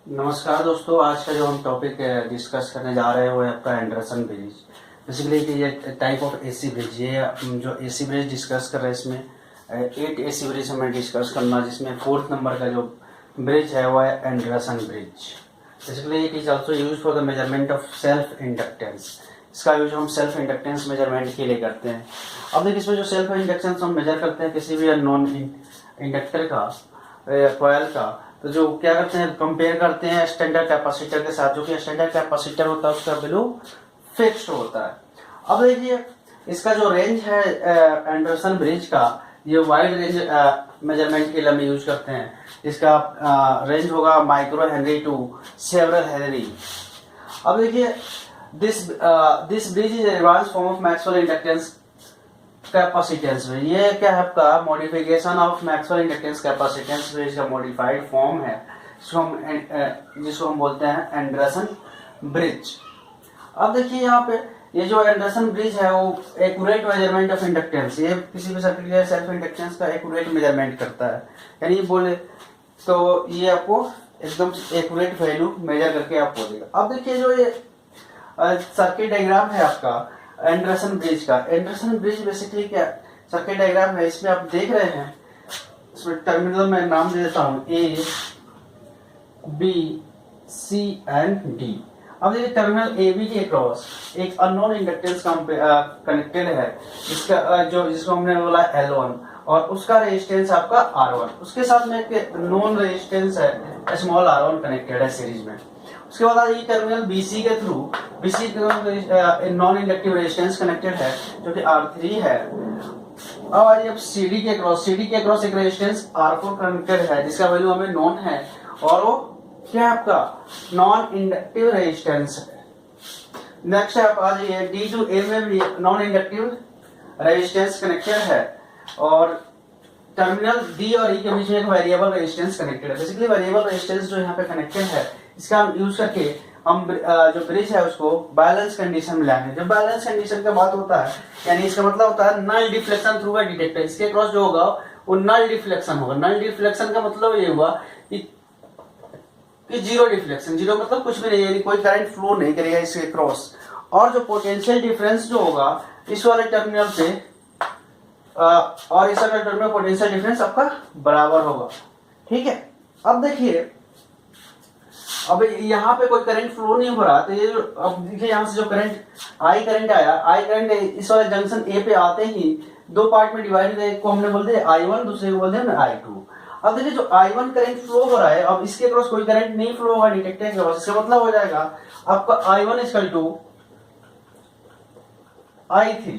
नमस्कार दोस्तों, आज का जो हम टॉपिक डिस्कस करने जा रहे हैं वो है आपका एंडरसन ब्रिज। बेसिकली कि ये टाइप ऑफ एसी ब्रिज, ये हम जो एसी ब्रिज डिस्कस कर रहे हैं इसमें 8 एसी ब्रिज हमें डिस्कस करना, जिसमें 4th नंबर का जो ब्रिज है वो है Anderson bridge. Basically it is also use for the measurement of self inductance. इसका यूज हम सेल्फ इंडक्टेंस मेजरमेंट के लिए करते हैं। अब देखिए, इसमें जो सेल्फ इंडक्टेंस हम मेजर करते हैं किसी भी नॉन इंडक्टर का, कॉयल का, तो जो क्या करते हैं, कंपेयर करते हैं स्टैंडर्ड कैपेसिटर के साथ। जो कि स्टैंडर्ड कैपेसिटर होता है उसका वैल्यू फिक्स्ड होता है। अब देखिए, इसका जो रेंज है एंडरसन ब्रिज का, ये वाइड रेंज मेजरमेंट के लिए हम यूज करते हैं। इसका रेंज होगा micro henry to several henry. अब देखिए, this bridge is advance form of Maxwell inductance capacitance में। ये क्या है आपका modification of Maxwell inductance capacitance bridge का मॉडिफाइड फॉर्म है, जिसको हम बोलते हैं एंडरसन ब्रिज। अब देखिए, यहाँ पे ये जो एंडरसन ब्रिज है वो एक्यूरेट मेजरमेंट ऑफ इंडक्टेंस, ये किसी भी सर्किट के सेल्फ इंडक्टेंस का एक्यूरेट मेजरमेंट करता है। यानी बोले तो ये आपको एकदम एक्यूरेट वैल्यू मेजर करके आपको देगा। अब देखिए, जो ये सर्किट डायग्राम है आपका एंडरसन ब्रिज का, एंडरसन ब्रिज बेसिकली क्या सर्किट डायग्राम है। इसमें आप देख रहे हैं, इसमें टर्मिनल में नाम दे देता हूं ए, बी, सी एंड डी। अब देखिए, टर्मिनल ए बी के क्रॉस एक अननोन इंडक्टेंस कनेक्टेड है, जिसको हमने बोला L1, और उसका रेजिस्टेंस आपका R1। उसके साथ में एक नॉन रेजिस्टेंस है स्मॉल R1 कनेक्टेड है सीरीज में। उसके बाद ये टर्मिनल BC के through non inductive resistance connected है जो कि R3 है। अब आइए, अब CD के क्रॉस एक रेजिस्टेंस R4 कनेक्टेड है, जिसका वैल्यू हमें नॉन है, और वो क्या है आपका नॉन इंडक्टिव रेजिस्टेंस है। नेक्स्ट है, आप आ जाइए D टू A में भी नॉन इंडक्टिव रेजिस्टेंस कनेक्टेड है, और टर्मिनल D और E के बीच में एक वेरिएबल रेजिस्टेंस कनेक्टेड है। बेसिकली वेरिएबल रेजिस्टेंस जो यहाँ पे कनेक्टेड है, इसका हम यूज करके हम जो ब्रिज है उसको बैलेंस कंडीशन में लाएंगे। जब बैलेंस कंडीशन का बात होता है, यानी इसका मतलब होता है null deflection through a detector. इसके क्रॉस जो होगा वो नल डिफ्लेक्शन होगा। नल डिफ्लेक्शन का मतलब ये हुआ कि जीरो डिफ्लेक्शन। जीरो मतलब कुछ भी नहीं, यानी कोई करंट फ्लो नहीं करेगा इसके क्रॉस। और जो पोटेंशियल डिफरेंस जो होगा इस वाले टर्मिनल पे और इस वाले टर्मिनल पोटेंशियल डिफरेंस आपका बराबर होगा। ठीक है। अब देखिए, अब यहाँ पे कोई करंट फ्लो नहीं हो रहा, तो ये अब देखिए, यहाँ से जो करंट करंट आया, करंट इस वाले जंक्शन ए पे आते ही दो पार्ट में डिवाइड है। एक को हमने बोलते हैं I1, दूसरे को बोलते हैं I2। अब देखिए, जो I1 करंट फ्लो हो रहा है, अब इसके क्रॉस कोई करंट नहीं फ्लो होगा डिटेक्टर के क्रॉस। इसका मतलब हो जाएगा आपका I1 इक्वल टू I3।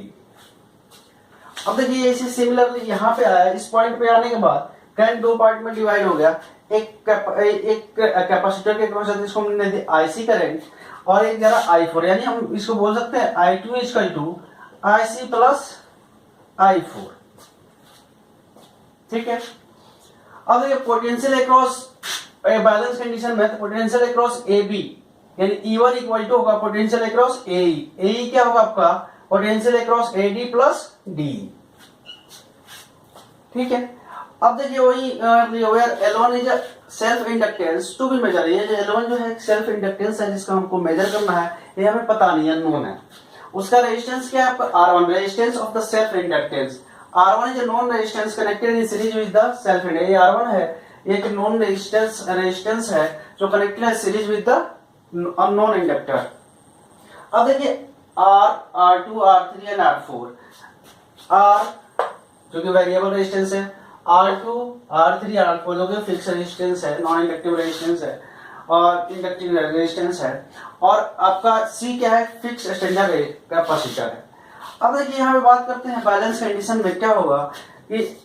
अब देखिए, इसे सिमिलरली यहाँ पे आया, इस पॉइंट पे आने के बाद करंट दो पार्ट में डिवाइड हो गया। एक कैपेसिटर के क्रॉस जिसको हमने दी IC करंट, और एक जरा I4, यानी हम इसको बोल सकते हैं I2 equal to IC plus I4। ठीक है। अब देखिए, पोटेंशियल अक्रॉस बैलेंस कंडीशन में, तो पोटेंशियल अक्रॉस AB यानी E1 इक्वल टू होगा पोटेंशियल अक्रॉस AE। AE क्या होगा आपका potential across AD plus DE। ठीक है। अब देखिए, वही L1 is self inductance to be measure. ये जो L1 जो है सेल्फ इंडक्टेंस है जिसका हमको मेजर करना है, ये हमें पता नहीं है, नोन है। उसका रेजिस्टेंस क्या है आपका R1, resistance of the self inductance. R1 is a non resistance connected in series with the self inductance. ये R1 है, ये एक नॉन रेजिस्टेंस है जो कनेक्टेड है series with the non inductor. अब देखिए, R, R2, R3 and R4। R जो कि वेरिएबल रेजिस्टेंस है, R2, R3, R4 जो कि फिक्स रेजिस्टेंस है, नॉन इंडक्टिव रेजिस्टेंस है, और इंडक्टिव रेजिस्टेंस है, और आपका C क्या है, फिक्स स्टैंडर्ड कैपेसिटर है। अब देखिए, यहाँ पे बात करते हैं बैलेंस कंडीशन में क्या होगा कि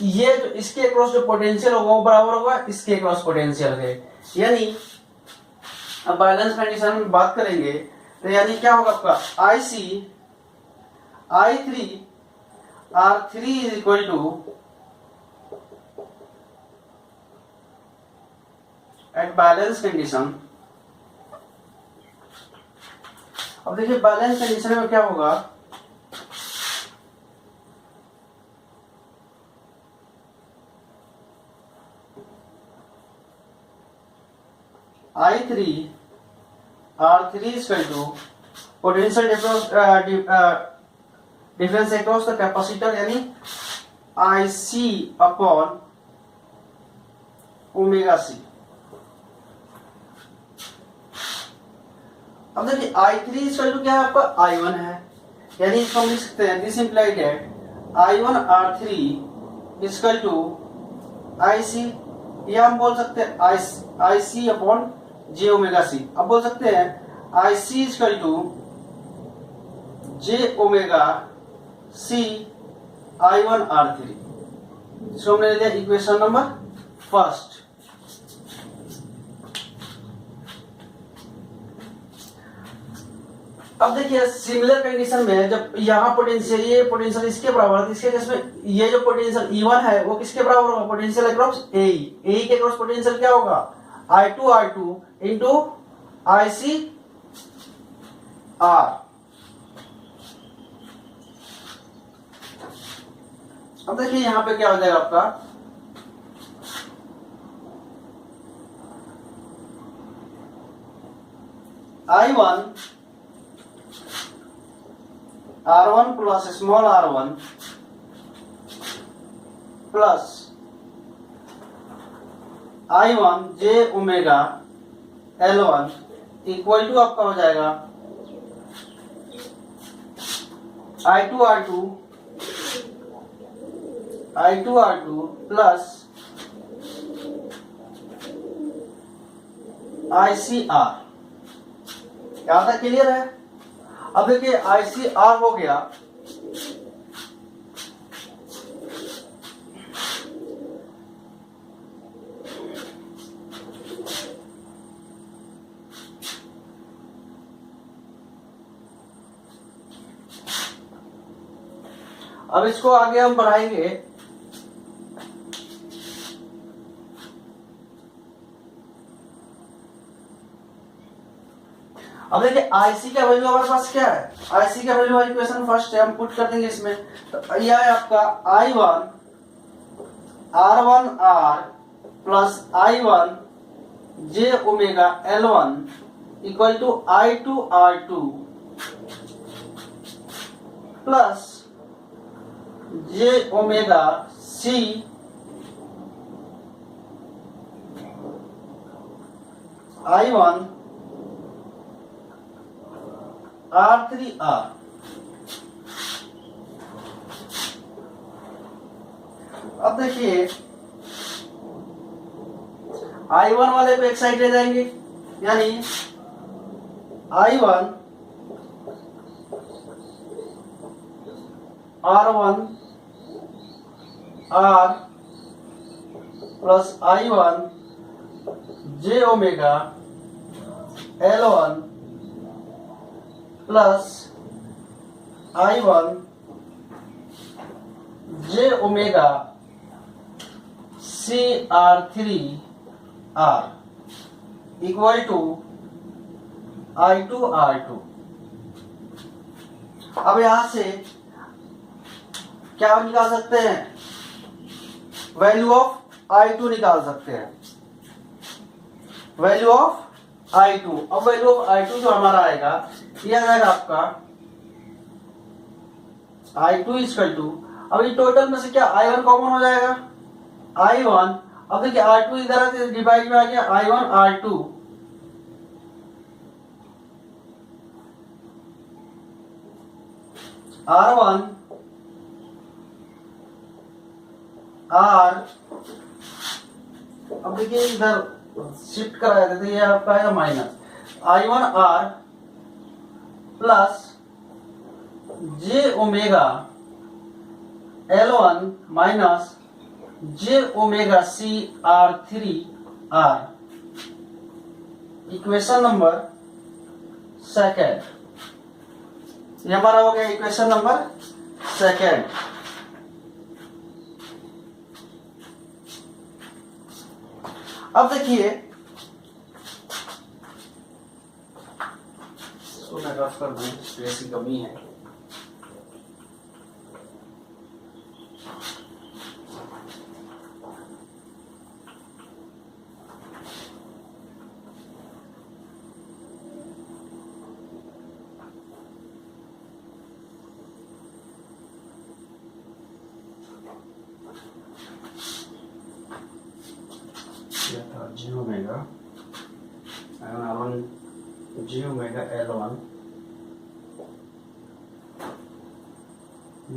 ये जो इसके अक्रॉस जो पोटेंशियल होगा वो बराबर होगा इसके अक्रॉस पोटेंशियल के। यानी अब बैलेंस कंडीशन में बात करेंगे तो यानी क्या होगा आपका IC I3 R3 is equal to at balance condition. अब देखिए, बैलेंस कंडीशन में क्या होगा, I3 R3 is equal to potential difference across the capacitor यानी IC upon ओमेगा C। अब देखिए I3 is equal to क्या है आपका I1 है, यानी इसको हम लिख सकते हैं this implied that I1 R3 is equal to IC, या हम बोल सकते हैं IC upon J omega C। अब बोल सकते हैं IC is equal to J omega C I1 R3। इसको हमने ले लिया इक्वेशन नंबर फर्स्ट। अब देखिए सिमिलर कंडीशन में जब यहाँ पोटेंशियल, ये पोटेंशियल इसके बराबर है, इसके केस में ये जो पोटेंशियल E1 है वो किसके बराबर होगा, पोटेंशियल अक्रॉस AE के अक्रॉस पोटेंशियल क्या होगा I2 R2 into IC R। अब देखिए यहां पे क्या हो जाएगा आपका I1 R1 plus small r1 plus I1 J omega L1 equal to आपका हो जाएगा I2 R2 प्लस ICR। यहां तक क्लियर है। अब देखिए ICR हो गया, अब इसको आगे हम बढ़ाएंगे। अब देखिए IC का वैल्यू हमारे पास क्या है, IC का वैल्यू इक्वेशन फर्स्ट है, हम पुट कर देंगे इसमें। तो यह है आपका I1 R1 R plus I1 J omega L1 equal to I2 R2 plus J omega C I1 R3R। अब देखिए I1 वाले पे एक साइड ले जाएंगे, यानी I1 R1 R plus I1 J omega L1 plus I1 J omega C R3 R equal to I2 R2। अब यहां से क्या निकाल सकते हैं, वैल्यू ऑफ I2 निकाल सकते हैं, वैल्यू ऑफ I2। अब वैल्यू ऑफ I2 जो हमारा आएगा ये आ जाएगा आपका I2 इक्वल टू, अब ये टोटल में से क्या I1 कॉमन हो जाएगा I1। अब देखिए R2 इधर डिवाइड में आ गया I1 R2 R1 R। अब देखिए इधर शिफ्ट करा देते हैं, ये आपका आएगा minus I1 R plus J omega L1 minus J omega C R3 R। Equation number second, ये हमारा हो गया इक्वेशन नंबर सेकेंड। अब देखिए इसको मैं रफ कर दूं, स्पेस की कमी है। यह था जी ओमेगा R1 जी ओमेगा L1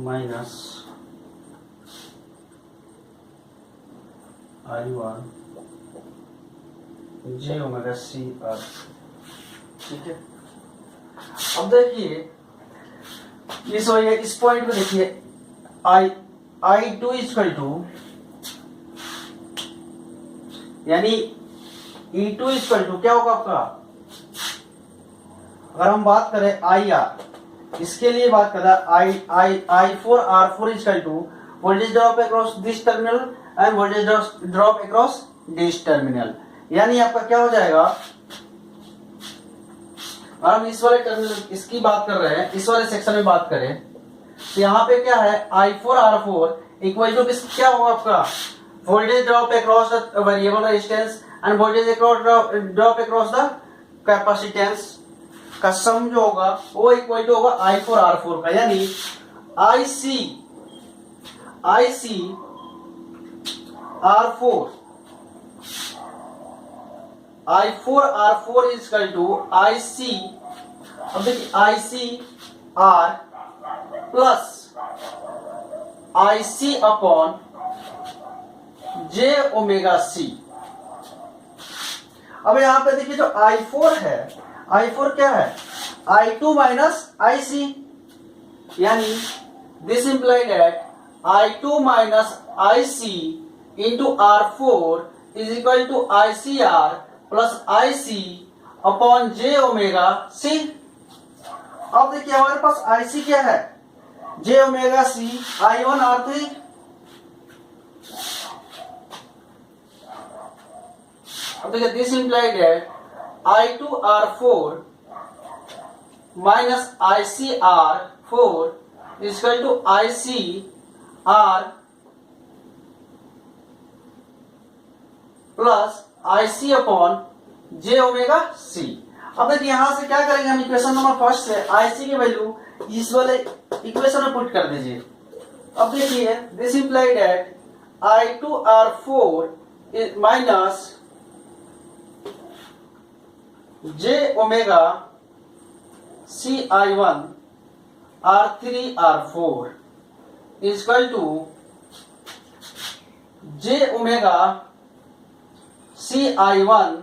माइनस I1 जी ओमेगा सी आर। ठीक है, अब देखिए इस पॉइंट पे देखिए I2 इक्वल टू यानी E2 इक्वल टू क्या होगा आपका, अगर हम बात करें IR, इसके लिए बात कर रहा है I4 R4 equal to voltage drop across this terminal and voltage drop across this terminal. यानी आपका क्या हो जाएगा, अगर हम इस वाले टर्मिनल इसकी बात कर रहे हैं, इस वाले सेक्शन में बात करें तो यहाँ पे क्या है I4 R4 इक्वल टू क्या होगा आपका, voltage drop across the variable resistance and voltage drop across the capacitance का सम जो होगा वो इक्वल टू होगा I4 R4 का। यानी IC R4 I4 R4 is equal to IC, अब देखिए IC R plus IC upon J omega C। अब यहां पे देखिए जो I4 है, I4 क्या है I2 माइनस IC, यानी this implied at I2 minus IC into R4 is equal to ICR plus IC upon J omega C। अब देखिए हमारे पास IC क्या है, J omega C I1 R3। अब देखिए this implied at I2 R4 minus IC R4 is equal to IC R plus IC upon J omega C। अब देखिए यहां से क्या करेंगे हम, इक्वेशन नंबर फर्स्ट से IC की वैल्यू इस वाले इक्वेशन में पुट कर दीजिए। अब देखिए this implied at I2 R4 minus J omega C I1 R3 R4 is equal to J omega C I1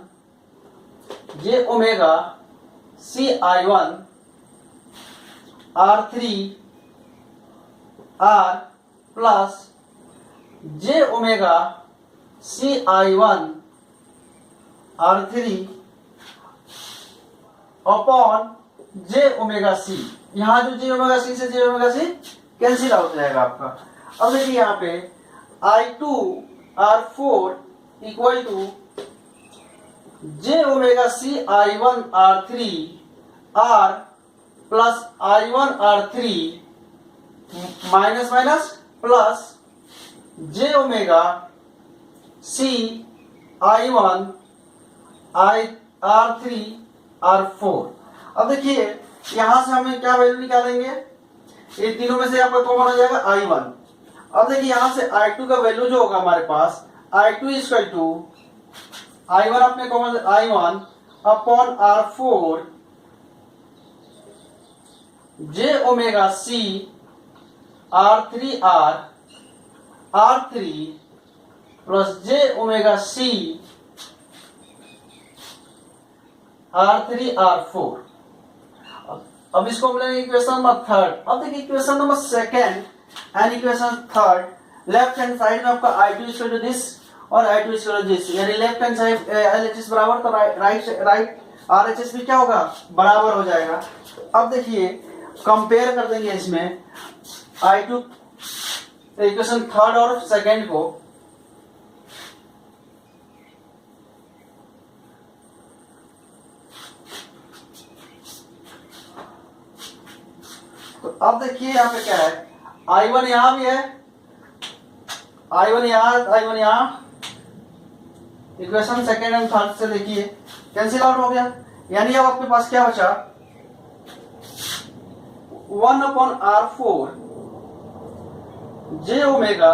J omega C I1 R3 R plus J omega C I1 R3 upon J omega C। यहां जो J omega C से J omega C cancel out हो जाएगा आपका। अब देखिए यहाँ पे I2 R4 equal to J omega C I1 R3 R plus I1 R3 minus minus plus J omega C I1 R3 R4। अब देखिए यहां से हमें क्या वैल्यू निकालेंगे, ये तीनों में से आपका कॉमन हो जाएगा I1। अब देखिए यहां से I2 का वैल्यू जो होगा हमारे पास I2 इक्वल टू I1 अपने common I1 upon R4 J omega C R3 R R3 plus J omega C R3 R4। अब इसको हम लेंगे इक्वेशन नंबर थर्ड। अब देखिए equation number second and equation third, left hand side में आपका I2 equal to this और I2 equal to this, यानी लेफ्ट हैंड साइड LHS बराबर तो राइट RHS भी क्या होगा बराबर हो जाएगा। अब देखिए कंपेयर कर देंगे इसमें I2 इक्वेशन थर्ड और सेकेंड को। तो अब देखिए यहाँ पे क्या है, I1 यहां भी है, I1 यहां, इक्वेशन सेकेंड एंड थर्ड से देखिए कैंसिल आउट हो गया। यानी अब आपके पास क्या बचा 1 upon R4 J omega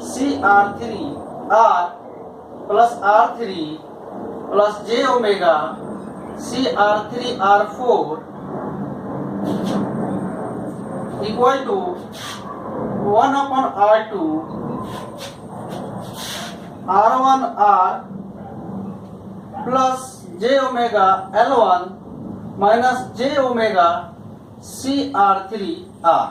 C R3 R plus R3 plus j omega CR3R4 equal to 1/R2 R1R plus j omega L1 minus j omega CR3R।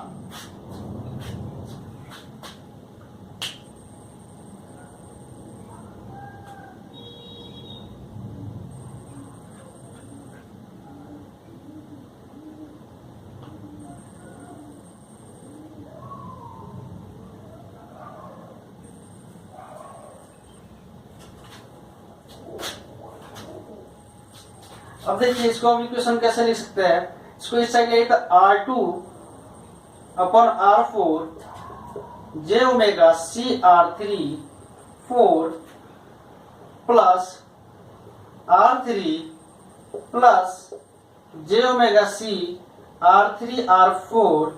अब देखिए इसको हम इक्वेशन कैसे लिख सकते हैं। इसको इस साइड ले तो R2/R4 j omega CR3/4 plus R3 plus j omega CR3/4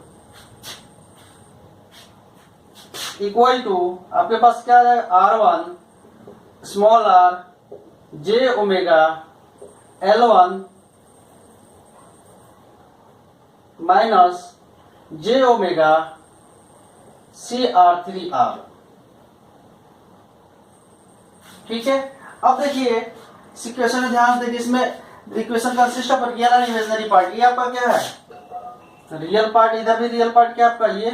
equal to आपके पास क्या है R1 small r j omega L1 minus j omega CR3R। ठीक है। अब देखिए इस इक्वेशन में ध्यान देखिए, इसमें equation consist of real and imaginary part. ये आपका क्या है रियल पार्ट, इधर भी रियल पार्ट क्या आपका ये,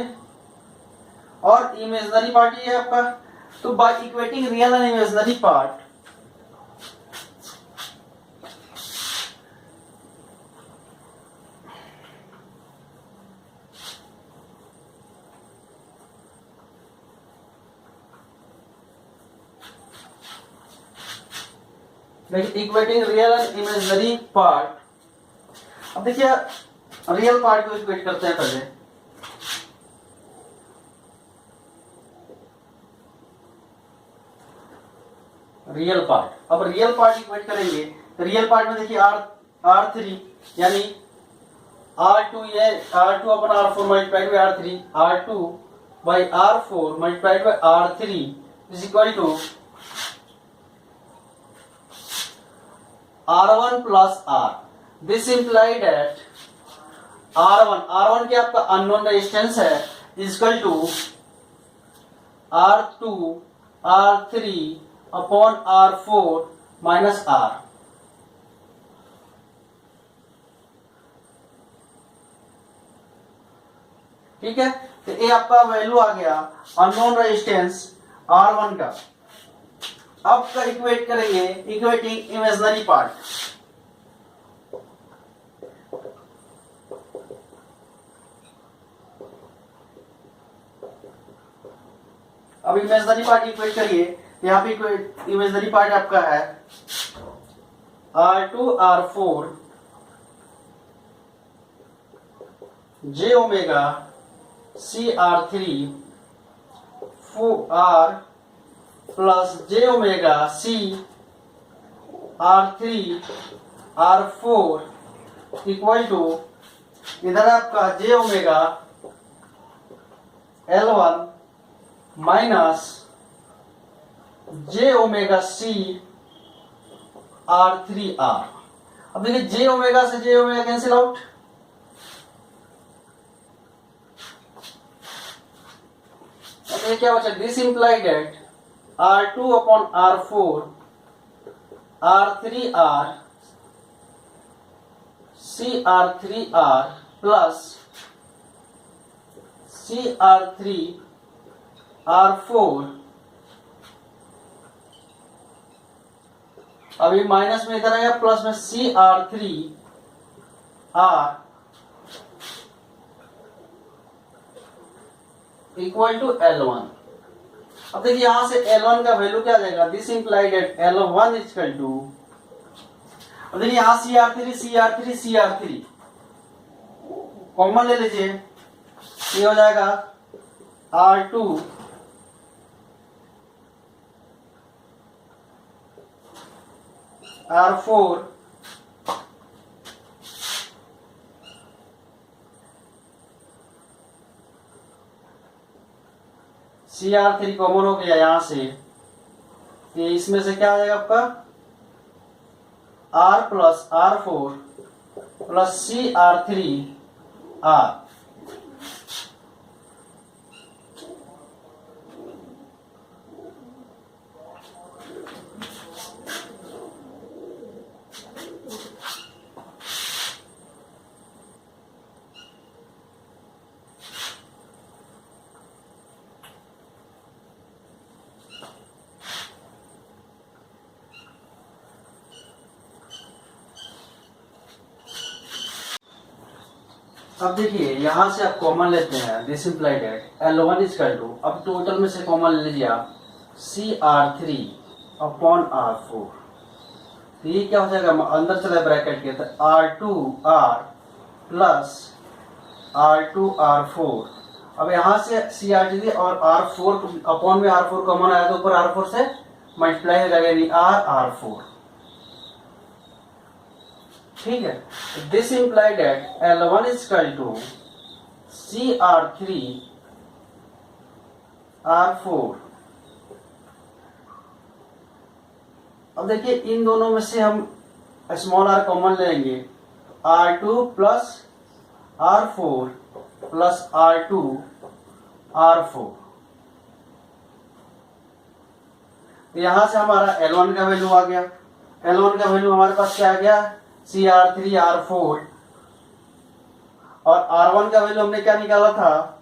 और इमेजिनरी पार्ट ये आपका। तो by equating real and imaginary part equating real and imaginary part. अब देखिए रियल पार्ट को इक्वेट करते हैं पहले। रियल पार्ट, अब रियल पार्ट इक्वेट करेंगे तो रियल पार्ट में देखिए R3 यानी R2 ये R2/R4 multiplied by R3 R2/R4 multiplied by R3 is equal to R1 plus R। This implied that R1 क्या आपका अननोन रेजिस्टेंस है is equal to R2/R3/R4 minus R। ठीक है, तो ये आपका वैल्यू आ गया अननोन रेजिस्टेंस R1 का। अब का इक्वेट करेंगे इक्वेटिंग इमेजिनरी पार्ट। अब इमेजिनरी पार्ट इक्वेट करिए, यहाँ पे इमेजिनरी पार्ट आपका है R2/R4 j omega CR3/4R plus j omega CR3/R4 equal to इधर आपका j omega L1 minus j omega CR3R। अब देखिए j ओमेगा से j ओमेगा कैंसिल आउट, अब ये क्या बचा this implied that R2/R4 R3R CR3R plus CR3R4। अभी माइनस में इधर आएगा प्लस में CR3R इक्वल टू L1। अब देखिए यहां से L1 का वैल्यू क्या आ जाएगा this implied at L1 equal to, अब देखिए यहां CR3 कॉमन ले लीजिए, ये हो जाएगा R2 R4 CR3 कॉमन हो गया यहां से कि इसमें से क्या आ जाएगा आपका R plus R4 plus CR3R। अब देखिए यहां से आप कॉमन लेते हैं, this implied that L1 is equal to, अब टोटल में से कॉमन ले लीजिए आप CR3 अपॉन R4। तो ये क्या हो जाएगा, अंदर चला ब्रैकेट के, तो R2R प्लस R2R4। अब यहाँ से CR3 और R4 अपॉन में R4 कॉमन आया तो ऊपर R4 से मल्टीप्लाई हो जाएगा, यानी R4। ठीक है, this implied that L1 is equal to CR3 R4। अब देखिए इन दोनों में से हम स्मॉल r कॉमन लेंगे, R2 plus R4 plus R2 R4। यहां से हमारा L1 का वैल्यू आ गया। L1 का वैल्यू हमारे पास क्या आ गया, CR3 R4, और R1 का वैल्यू हमने क्या निकाला था,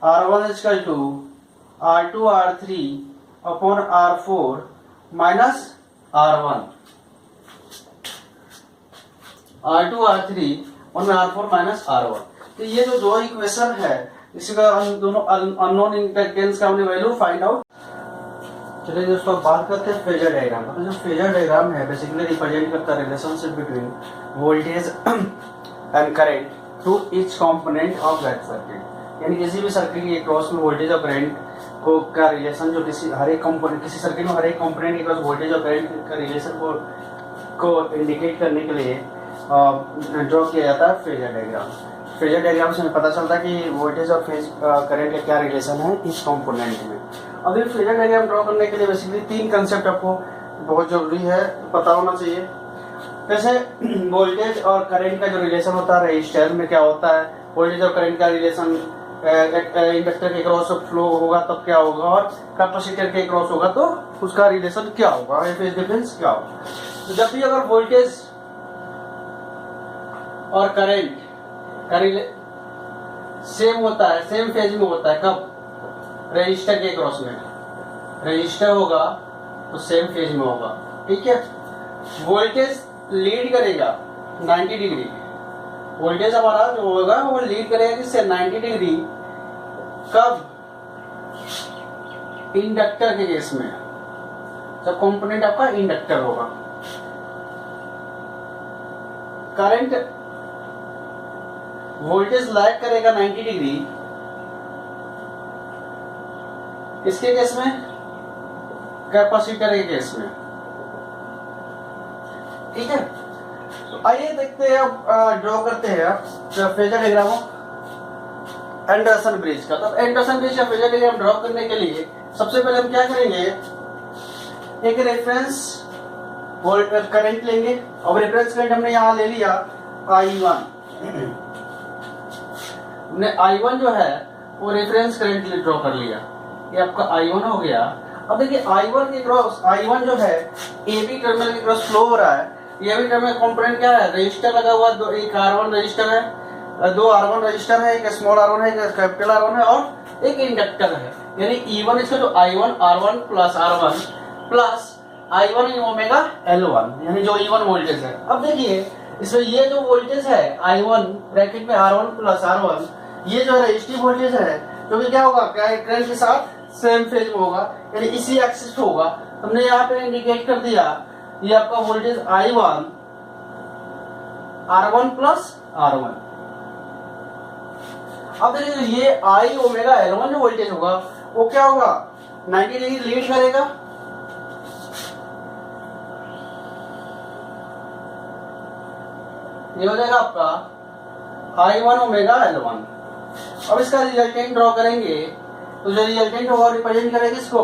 R1 is equal to R2 R3 upon R4 minus R1, R2 R3 और R4 माइनस R1। तो ये जो दो इक्वेशन है इसका दोनों अननोन इंडक्टेंस का हमने वैल्यू फाइंड आउट। चलिए दोस्तों बात करते हैं फेजर डायग्राम का। तो जो फेजर डायग्राम है बेसिकली रिप्रेजेंट करता है relationship between voltage and current to each component of that circuit. यानी किसी भी सर्किट के क्रॉस में वोल्टेज और करंट को का रिलेशन जो किसी हर एक कंपोनेंट, किसी सर्किट में हर एक कंपोनेंट के क्रॉस वोल्टेज और करंट का रिलेशन को इंडिकेट करने के लिए ड्रॉ किया जाता है फेजर डायग्राम। फेजर डायग्राम से हमें पता चलता है कि वोल्टेज और फेज करंट का क्या रिलेशन है इस कंपोनेंट में। अब ये फेजर डायग्राम ड्रॉ करने के लिए बेसिकली तीन कंसेप्ट आपको बहुत जरूरी है पता होना चाहिए। जैसे वोल्टेज और करंट का जो रिलेशन होता है रेजिस्टर में क्या होता है, वोल्टेज और करंट का रिलेशन इंडक्टर के क्रॉस फ्लो होगा तब क्या होगा, और कैपेसिटर के क्रॉस होगा तो उसका रिलेशन क्या होगा, फेज डिफरेंस क्या होगा। तो जब भी अगर वोल्टेज और करंट का सेम होता है, सेम फेज में होता है, कब, रजिस्टर के क्रॉस में, रजिस्टर होगा तो सेम फेज में होगा। ठीक है, वोल्टेज लीड करेगा 90 डिग्री, वोल्टेज हमारा जो होगा वो लीड करेगा किससे, 90 डिग्री, कब, इंडक्टर के केस में, जब कंपोनेंट आपका इंडक्टर होगा। करंट वोल्टेज लैग करेगा 90 डिग्री किसके केस में, कैपेसिटर के केस में। ठीक है, तो आइए देखते हैं अब ड्रॉ करते हैं फेजर डायग्राम एंडरसन ब्रिज का। तो एंडरसन ब्रिज का फेजर डायग्राम ड्रॉ करने के लिए सबसे पहले हम क्या करेंगे, एक रेफरेंस करंट लेंगे। और रेफरेंस करंट हमने यहां ले लिया I1, हमने I1 जो है वो रेफरेंस करंट के लिए ड्रॉ कर लिया, ये आपका I1 हो गया। अब देखिए I1 के क्रॉस, I1 जो है AB टर्मिनल के क्रॉस फ्लो हो रहा है। AB टर्मिनल कंपोनेंट क्या है, रजिस्टर लगा हुआ, दो, एक R1 रजिस्टर है, दो R1 रजिस्टर है, एक स्मॉल R1 है, एक कैपिटल R1 है और एक इंडक्टर है। यानी E1 इसका जो I1 R1 plus R1 plus I1 omega L1, यानी जो E1 वोल्टेज है। अब देखिए इसमें ये जो वोल्टेज है I1 ब्रैकेट में R1 प्लस R1, ये जो रजिस्टिव वोल्टेज है जो कि क्या होगा, करंट के साथ सेम फेज में होगा, यानी इसी एक्सिस पे होगा। हमने यहाँ पे इंडिकेट कर दिया ये आपका voltage I1 R1 plus R1। अब देखिए ये I ओमेगा L1 जो वोल्टेज होगा वो क्या होगा, 90 डिग्री लीड करेगा। ये हो जाएगा आपका I1 ओमेगा L1। अब इसका रिजल्टेंट ड्रॉ करेंगे तो जो रिजल्टेंट होगा रिप्रेजेंट करेगा इसको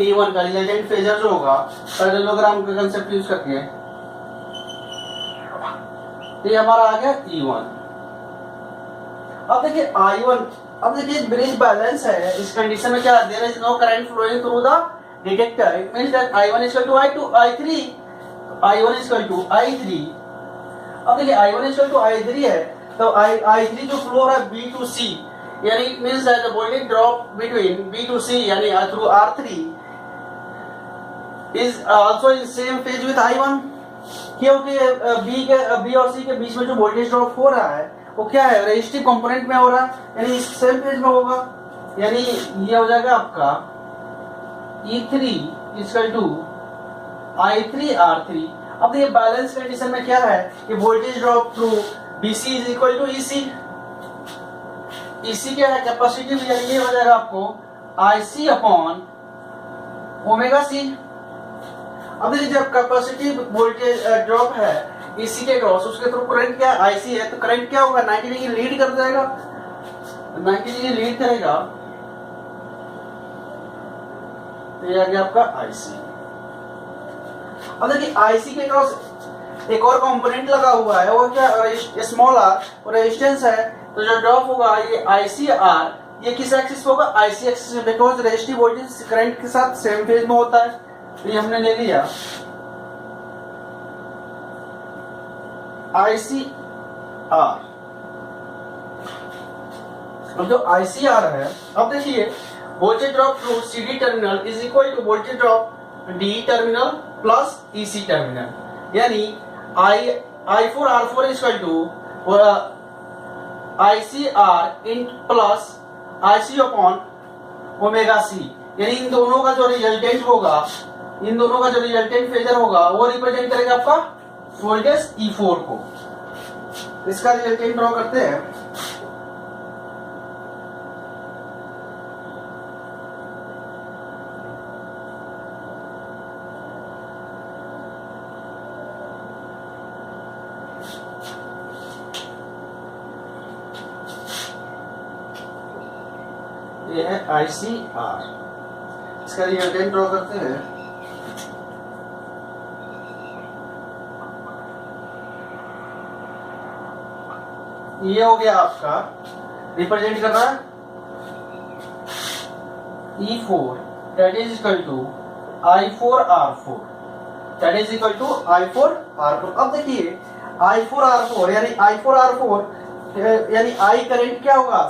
E1 का रिजल्टेंट फेजर जो होगा पैरेललोग्राम का कंसेप्ट यूज करके, ये हमारा आ गया E1। अब देखिए I1, अब देखिए ब्रिज बैलेंस है, इस कंडीशन में क्या there is no current flowing through the detector, it means that I1 is equal to I2 I3, I1 is equal to I3। अब देखिए I1 is equal to I3 है, तो I3 जो flow है B to C, यानी it means that the voltage drop between B to C यानी through R3 is also in same phase with I1, क्योंकि B और C के बीच में जो वोल्टेज ड्रॉप हो रहा है वो क्या है, रेजिस्टिव कंपोनेंट में हो रहा है, यानी इस सेम फेज में होगा, यानी ये हो जाएगा आपका E3 equal to I3 R3। अब ये बैलेंस कंडीशन में क्या है कि voltage drop through BC is equal to EC। EC क्या है, कैपेसिटिव, यानी ये हो जाएगा आपको IC अपॉन ओमेगा C। अब देखिए जब कैपेसिटिव वोल्टेज ड्रॉप है EC के क्रॉस, उसके थ्रू करंट क्या IC है, तो करंट क्या होगा 90 डिग्री लीड कर जाएगा, 90 डिग्री लीड करेगा, तो ये आ गया आपका IC। अब देखिए IC के क्रॉस एक और कंपोनेंट लगा हुआ है, वो क्या स्मॉल r और रेजिस्टेंस है, तो जो ड्रॉप होगा ये ICR, ये किस एक्सिस होगा IC एक्सिस में, बिकॉज रेजिस्टिव वोल्टेज करंट के साथ सेम फेज में होता है, तो ये हमने ले लिया ICR। अब जो ICR है, अब देखिए voltage drop through CD terminal is equal to voltage drop D terminal plus EC terminal, यानी I4R4 is equal to ICR इन plus IC upon omega C, यानी इन दोनों का जो रिजल्टेंट होगा, इन दोनों का जो रिजल्टेंट फेजर होगा वो रिप्रेजेंट करेगा आपका वोल्टेज E4 को। इसका रिजल्टेंट ड्रॉ करते हैं। ये है ICR, इसका रिजल्टेंट ड्रॉ करते हैं। ये हो गया आपका, रिप्रेजेंट कर रहा है E4 that is equal to I4R4, that is equal to I4R4। अब देखिए I4R4 यानी I4R4 यानी I करंट क्या होगा,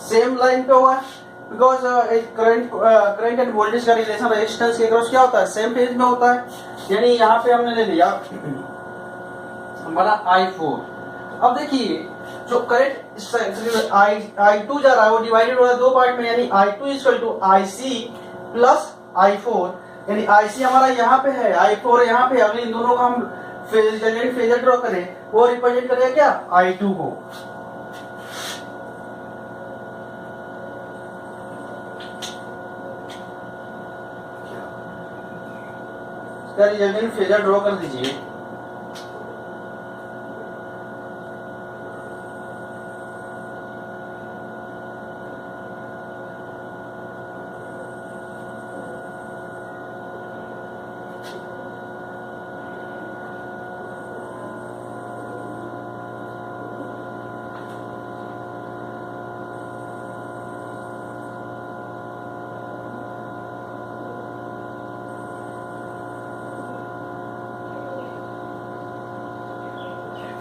सेम लाइन पे होगा, बिकॉज करंट एंड वोल्टेज का रिलेशन रेजिस्टेंस के क्रॉस क्या होता है, सेम फेज में होता है, यानी यहाँ पे हमने ले लिया हमारा I4। अब देखिए जो करंट I2 जा रहा है वो डिवाइडेड हो रहा है दो पार्ट में, यानी I2 equal to IC plus I4, यानी IC हमारा यहाँ पे है, I4 यहाँ पे, अगर इन दोनों का हम फेजर ड्रॉ करें वो रिप्रेजेंट करेगा क्या I2 को। इसका रिजल्टेंट फेजर ड्रॉ कर दीजिए।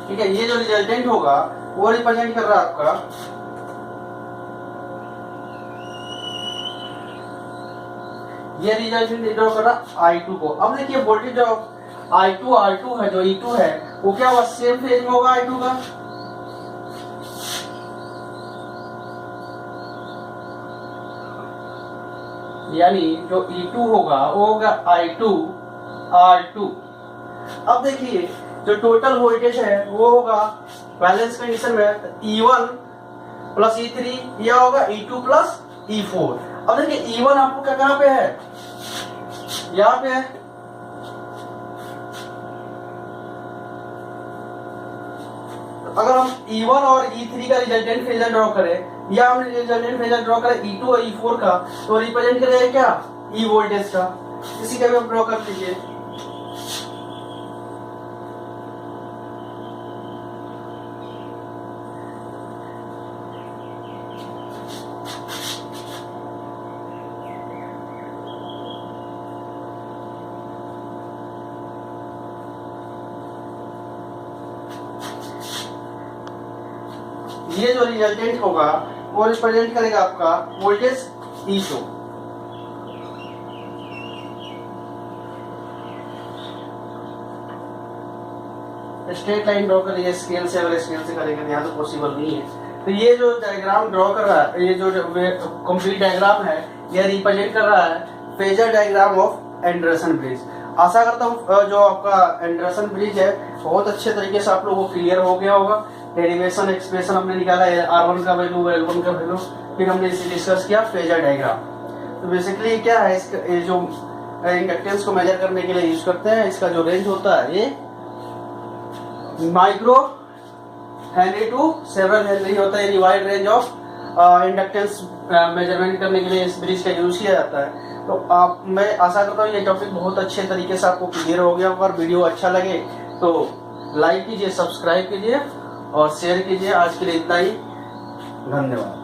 ठीक है, ये जो रिजल्टेंट होगा वो रिप्रेजेंट कर रहा है आपका ये रिजल्टेंट ड्रॉ कर रहा I2 को। अब देखिए वोल्टेज जो I2 R2 है, जो E2 है वो क्या होगा, सेम फेज में होगा I2 का, यानी जो E2 होगा वो होगा I2 R2। अब देखिए जो टोटल वोल्टेज है वो होगा बैलेंस कंडीशन में E1 प्लस E3, यह होगा E2 प्लस E4। अब देखिए E1 आपको कहाँ पे है, यहाँ पे है, अगर हम E1 और E3 का रिजल्टेंट फेजर ड्रॉ करें या हम रिजल्टेंट फेजर ड्रॉ करें E2 और E4 का, तो रिप्रेजेंट करेगा क्या ई वोल्टेज का, इसी का भी आप ड्रॉ कर लीजिए। ये जो रिजल्टेंट होगा वो रिप्रेजेंट करेगा आपका वोल्टेज ई को। स्ट्रेट लाइन ड्रॉ करिए स्केल से, अगर स्केल से करेंगे यहाँ तो पॉसिबल नहीं है। तो ये जो डायग्राम ड्रॉ कर रहा है, ये जो कंप्लीट डायग्राम है, ये रिप्रेजेंट कर रहा है phasor diagram of Anderson bridge. आशा करता हूँ जो आपका एंडरसन ब्रिज है बहुत अच्छे तरीके से आप लोगों को क्लियर हो गया होगा। डेरिवेशन एक्सप्रेशन हमने निकाला है, R1 का वैल्यू, L1 का वैल्यू, फिर हमने इसे डिस्कस किया फेजर डायग्राम। तो बेसिकली क्या है, इसका ये जो इंडक्टेंस को मेजर करने के लिए यूज करते हैं, इसका जो रेंज होता है ये micro henry to several henry होता है। Wide range of inductance measurement करने के लिए इस ब्रिज का यूज किया जाता है। तो मैं आशा करता हूँ ये टॉपिक बहुत अच्छे तरीके से आपको क्लियर हो गया होगा। वीडियो अच्छा लगे तो लाइक कीजिए, सब्सक्राइब कीजिए और शेयर कीजिए। आज के लिए इतना ही, धन्यवाद।